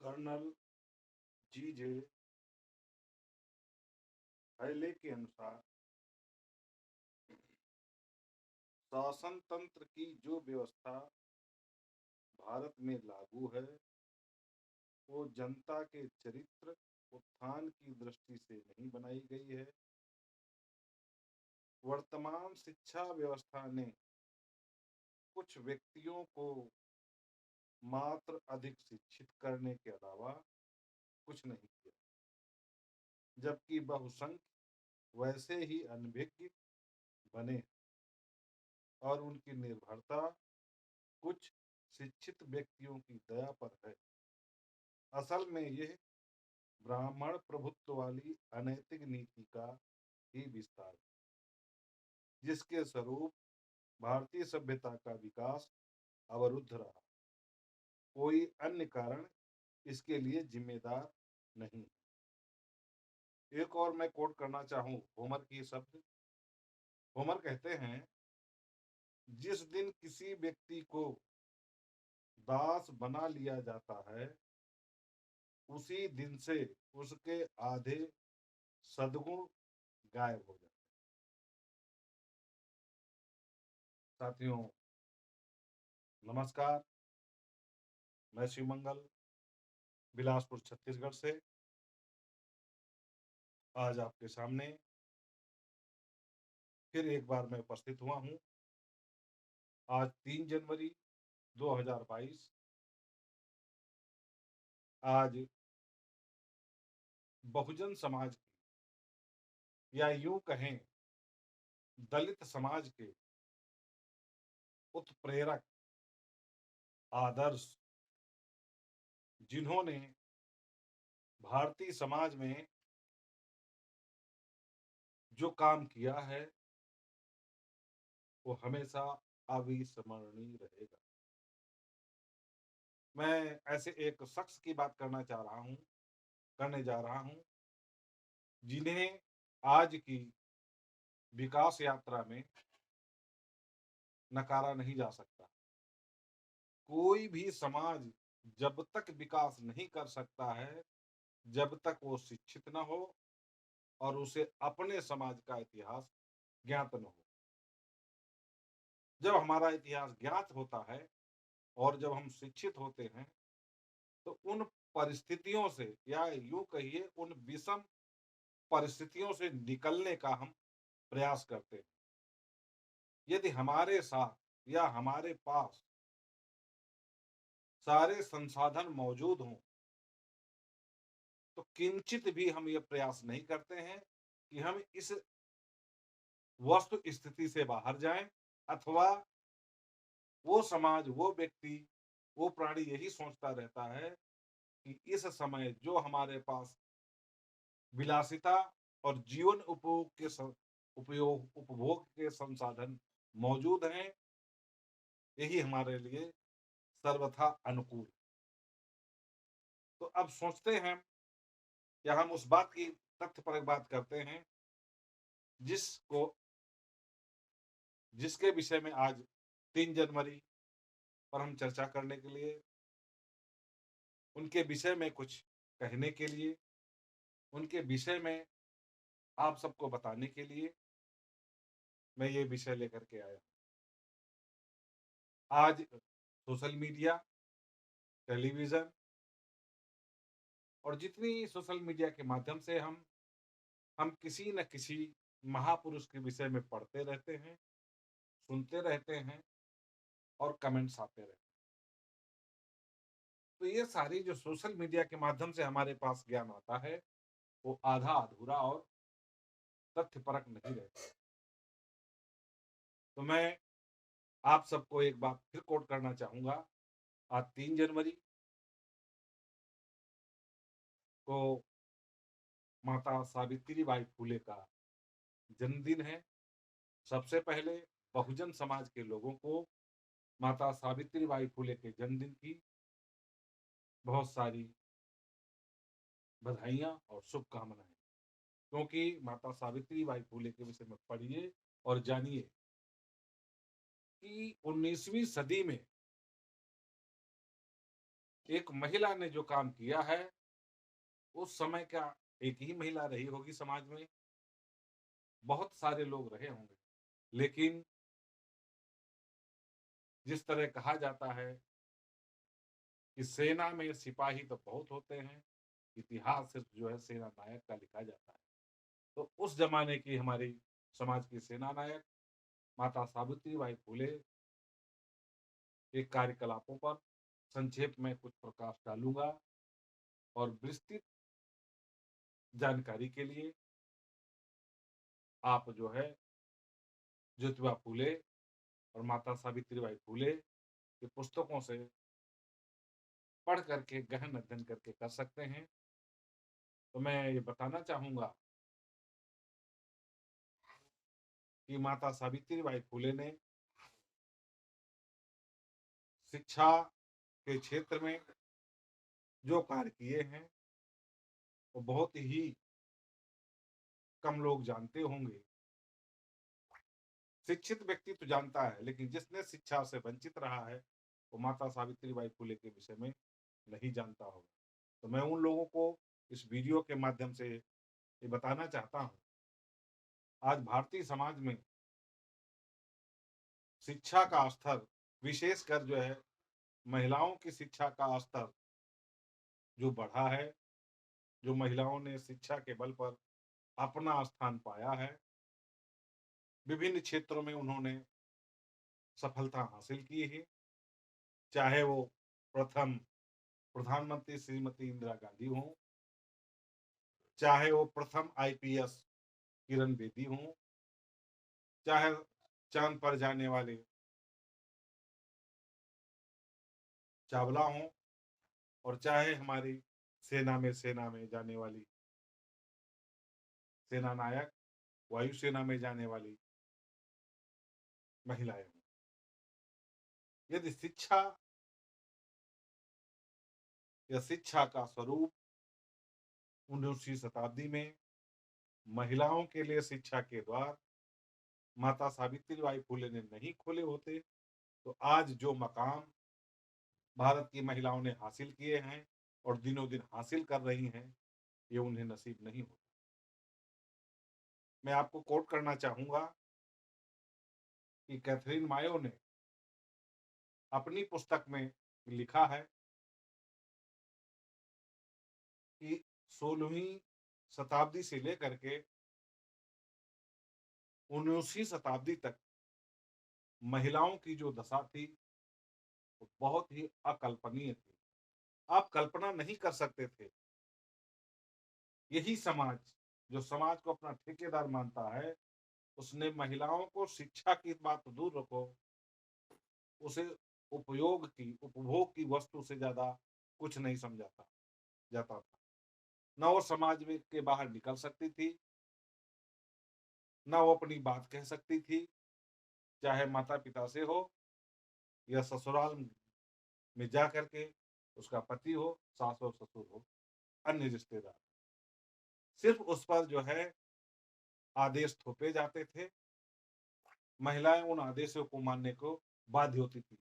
Colonel जी.जे. हाइले के अनुसार शासन तंत्र की जो व्यवस्था भारत में लागू है, वो जनता के चरित्र उत्थान की दृष्टि से नहीं बनाई गई है। वर्तमान शिक्षा व्यवस्था ने कुछ व्यक्तियों को मात्र अधिक शिक्षित करने के अलावा कुछ नहीं किया, जबकि बहुसंख्य वैसे ही अनभिज्ञ बने और उनकी निर्भरता कुछ शिक्षित व्यक्तियों की दया पर है। असल में यह ब्राह्मण प्रभुत्व वाली अनैतिक नीति का ही विस्तार है, जिसके स्वरूप भारतीय सभ्यता का विकास अवरुद्ध रहा। कोई अन्य कारण इसके लिए जिम्मेदार नहीं। एक और मैं कोट करना चाहूं होमर की शब्द। होमर कहते हैं, जिस दिन किसी व्यक्ति को दास बना लिया जाता है, उसी दिन से उसके आधे सद्गुण गायब हो जाते हैं। साथियों, नमस्कार। मैं शिवमंगल बिलासपुर छत्तीसगढ़ से आज आपके सामने फिर एक बार मैं उपस्थित हुआ हूं। आज 3 जनवरी 2022। आज बहुजन समाज की, या यूं कहें दलित समाज के उत्प्रेरक आदर्श, जिन्होंने भारतीय समाज में जो काम किया है, वो हमेशा अविस्मरणीय रहेगा। मैं ऐसे एक शख्स की बात करने जा रहा हूं, जिन्हें आज की विकास यात्रा में नकारा नहीं जा सकता। कोई भी समाज जब तक विकास नहीं कर सकता है, जब तक वो शिक्षित न हो और उसे अपने समाज का इतिहास ज्ञात न हो। जब हमारा इतिहास ज्ञात होता है और जब हम शिक्षित होते हैं, तो उन परिस्थितियों से, या यूं कहिए उन विषम परिस्थितियों से निकलने का हम प्रयास करते हैं। यदि हमारे साथ या हमारे पास सारे संसाधन मौजूद हों, तो किंचित भी हम ये प्रयास नहीं करते हैं कि हम इस वस्तु स्थिति से बाहर जाएं, अथवा वो समाज, वो व्यक्ति, वो प्राणी यही सोचता रहता है कि इस समय जो हमारे पास विलासिता और जीवन उपभोग के संसाधन मौजूद हैं, यही हमारे लिए सर्वथा अनुकूल। तो अब सोचते हैं, या हम उस बात की तथ्यपरक बात करते हैं, जिसको जिसके विषय में आज 3 जनवरी पर हम चर्चा करने के लिए, उनके विषय में कुछ कहने के लिए, उनके विषय में आप सबको बताने के लिए मैं ये विषय लेकर के आया। आज सोशल मीडिया, टेलीविज़न और जितनी सोशल मीडिया के माध्यम से हम किसी न किसी महापुरुष के विषय में पढ़ते रहते हैं, सुनते रहते हैं और कमेंट्स आते रहते हैं। तो ये सारी जो सोशल मीडिया के माध्यम से हमारे पास ज्ञान आता है, वो आधा-अधूरा और तथ्यपरक नहीं रहता। तो मैं आप सबको एक बात फिर कोट करना चाहूँगा। आज 3 जनवरी को माता सावित्रीबाई फुले का जन्मदिन है। सबसे पहले बहुजन समाज के लोगों को माता सावित्रीबाई फुले के जन्मदिन की बहुत सारी बधाइयाँ और शुभकामनाएँ। क्योंकि माता सावित्रीबाई फुले के विषय में पढ़िए और जानिए कि 19वीं सदी में एक महिला ने जो काम किया है, उस समय क्या एक ही महिला रही होगी समाज में? बहुत सारे लोग रहे होंगे। लेकिन जिस तरह कहा जाता है कि सेना में सिपाही तो बहुत होते हैं, इतिहास सिर्फ जो है सेना नायक का लिखा जाता है। तो उस ज़माने की हमारी समाज की सेना नायक माता सावित्रीबाई फुले के कार्यकलापों पर संक्षेप में कुछ प्रकाश डालूँगा और विस्तृत जानकारी के लिए आप जो है ज्योतिबा फुले और माता सावित्रीबाई फुले की पुस्तकों से पढ़ करके गहन अध्ययन करके कर सकते हैं। तो मैं ये बताना चाहूँगा कि माता सावित्रीबाई फुले ने शिक्षा के क्षेत्र में जो कार्य किए हैं, वो बहुत ही कम लोग जानते होंगे। शिक्षित व्यक्ति तो जानता है, लेकिन जिसने शिक्षा से वंचित रहा है, वो माता सावित्रीबाई फुले के विषय में नहीं जानता होगा। तो मैं उन लोगों को इस वीडियो के माध्यम से ये बताना चाहता हूँ, आज भारतीय समाज में शिक्षा का स्तर विशेषकर जो है महिलाओं की शिक्षा का स्तर जो बढ़ा है, जो महिलाओं ने शिक्षा के बल पर अपना स्थान पाया है, विभिन्न क्षेत्रों में उन्होंने सफलता हासिल की है, चाहे वो प्रथम प्रधानमंत्री श्रीमती इंदिरा गांधी हों, चाहे वो प्रथम आईपीएस किरण बेदी हों, चाहे चाँद पर जाने वाले चावला हों और चाहे हमारी सेना में जाने वाली सेना नायक, वायुसेना में जाने वाली महिलाएँ हों। यदि शिक्षा या शिक्षा का स्वरूप 19वीं शताब्दी में महिलाओं के लिए शिक्षा के द्वार माता सावित्रीबाई फुले ने नहीं खोले होते, तो आज जो मकाम भारत की महिलाओं ने हासिल किए हैं और दिनों-दिन हासिल कर रही हैं, ये उन्हें नसीब नहीं होता। मैं आपको कोट करना चाहूँगा कि कैथरीन मायो ने अपनी पुस्तक में लिखा है कि 16वीं शताब्दी से लेकर के 19वीं शताब्दी तक महिलाओं की जो दशा थी, वो बहुत ही अकल्पनीय थी। आप कल्पना नहीं कर सकते थे, यही समाज, जो समाज को अपना ठेकेदार मानता है, उसने महिलाओं को शिक्षा की बात तो दूर रखो, उसे उपभोग की वस्तु से ज़्यादा कुछ नहीं समझा था जाता था। ना वो समाज में के बाहर निकल सकती थी, ना वो अपनी बात कह सकती थी, चाहे माता-पिता से हो या ससुराल में जा कर के उसका पति हो, सास और ससुर हो, अन्य रिश्तेदार। सिर्फ़ उस पर जो है आदेश थोपे जाते थे, महिलाएँ उन आदेशों को मानने को बाध्य होती थी।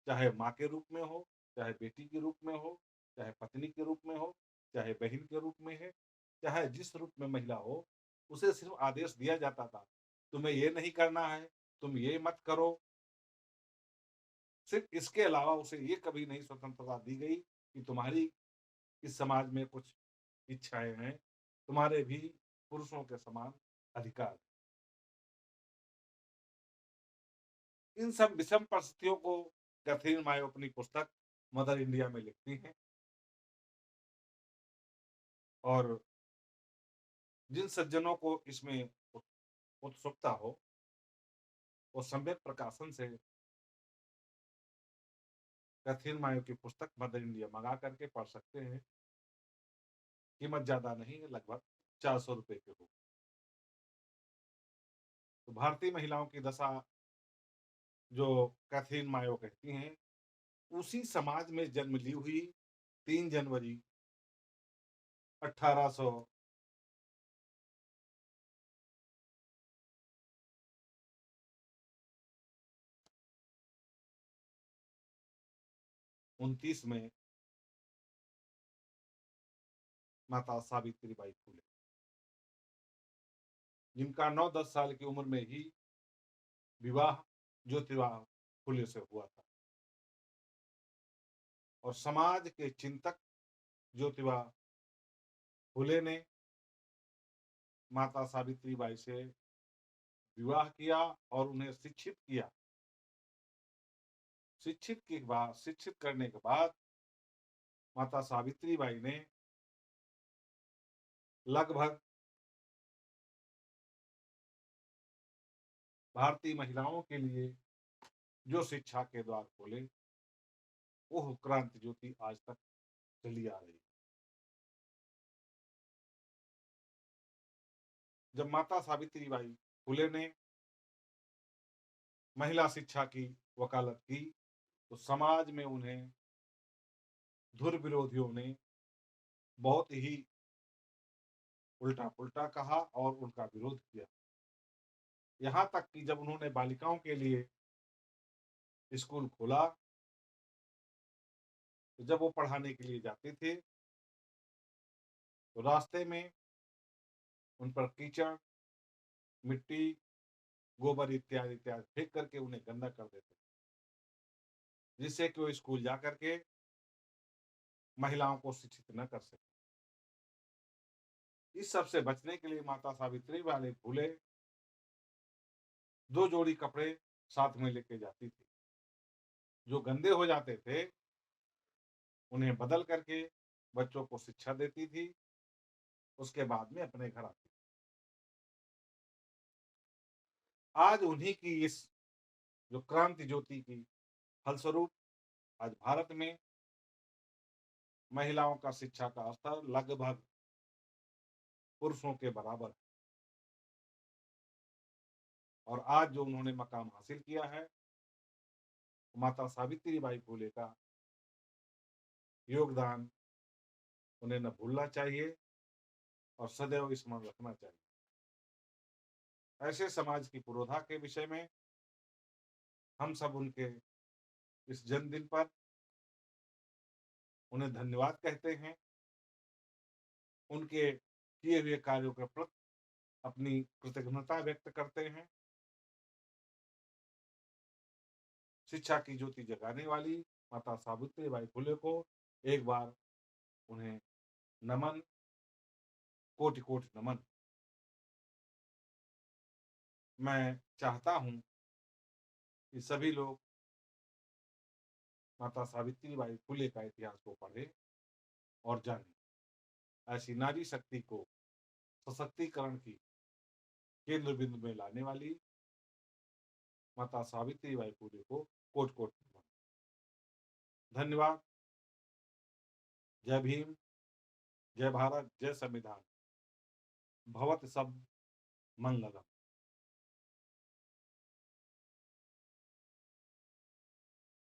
चाहे माँ के रूप में हो, चाहे बेटी के रूप में हो, चाहे पत्नी के रूप में हो, चाहे बहन के रूप में है, चाहे जिस रूप में महिला हो, उसे सिर्फ़ आदेश दिया जाता था, तुम्हें ये नहीं करना है, तुम ये मत करो। सिर्फ़ इसके अलावा उसे ये कभी नहीं स्वतंत्रता दी गई कि तुम्हारी इस समाज में कुछ इच्छाएँ हैं, तुम्हारे भी पुरुषों के समान अधिकार। इन सब विषम परिस्थितियों को कैथरीन मायो अपनी पुस्तक मदर इंडिया में लिखती हैं और जिन सज्जनों को इसमें उत्सुकता हो, वो सम्यक प्रकाशन से कैथरीन मायो की पुस्तक मदर इंडिया मंगा करके पढ़ सकते हैं। कीमत ज़्यादा नहीं है, लगभग ₹400 की होगी। तो भारतीय महिलाओं की दशा जो कैथरीन मायो कहती हैं, उसी समाज में जन्म ली हुई 3 जनवरी 1829 में माता सावित्रीबाई फुले, जिनका 9-10 साल की उम्र में ही विवाह ज्योतिबा फुले से हुआ था और समाज के चिंतक ज्योतिबा फुले ने माता सावित्रीबाई से विवाह किया और उन्हें शिक्षित किया। शिक्षित करने के बाद माता सावित्रीबाई ने लगभग भारतीय महिलाओं के लिए जो शिक्षा के द्वार खोले, वो क्रांति ज्योति आज तक चली आ रही है। जब माता सावित्रीबाई फुले ने महिला शिक्षा की वकालत की, तो समाज में उन्हें धुर विरोधियों ने बहुत ही उल्टा-पुल्टा कहा और उनका विरोध किया। यहाँ तक कि जब उन्होंने बालिकाओं के लिए स्कूल खोला, तो जब वो पढ़ाने के लिए जाते थे, तो रास्ते में उन पर कीचड़, मिट्टी, गोबर इत्यादि फेंक करके उन्हें गंदा कर देते, जिससे कि वो स्कूल जा करके महिलाओं को शिक्षित न कर सके। इस सब से बचने के लिए माता सावित्रीबाई फुले 2 जोड़ी कपड़े साथ में लेके जाती थी। जो गंदे हो जाते थे, उन्हें बदल करके बच्चों को शिक्षा देती थी, उसके बाद में अपने घर आती थी। आज उन्हीं की इस जो क्रांति ज्योति की फलस्वरूप आज भारत में महिलाओं का शिक्षा का स्तर लगभग पुरुषों के बराबर है और आज जो उन्होंने मकाम हासिल किया है, माता सावित्रीबाई फुले का योगदान उन्हें न भूलना चाहिए और सदैव स्मरण रखना चाहिए। ऐसे समाज की पुरोधा के विषय में हम सब उनके इस जन्मदिन पर उन्हें धन्यवाद कहते हैं। उनके किए हुए कार्यों के प्रति अपनी कृतज्ञता व्यक्त करते हैं। शिक्षा की ज्योति जगाने वाली माता सावित्रीबाई फुले को एक बार उन्हें नमन, कोटि-कोटि नमन। मैं चाहता हूँ कि सभी लोग माता सावित्रीबाई फुले का इतिहास को पढ़ें और जानें। ऐसी नारी शक्ति को सशक्तिकरण की केंद्र बिंदु में लाने वाली माता सावित्रीबाई फुले को कोटि-कोटि नमन। धन्यवाद। जय भीम, जय भारत, जय संविधान। भवत सब मंगलम।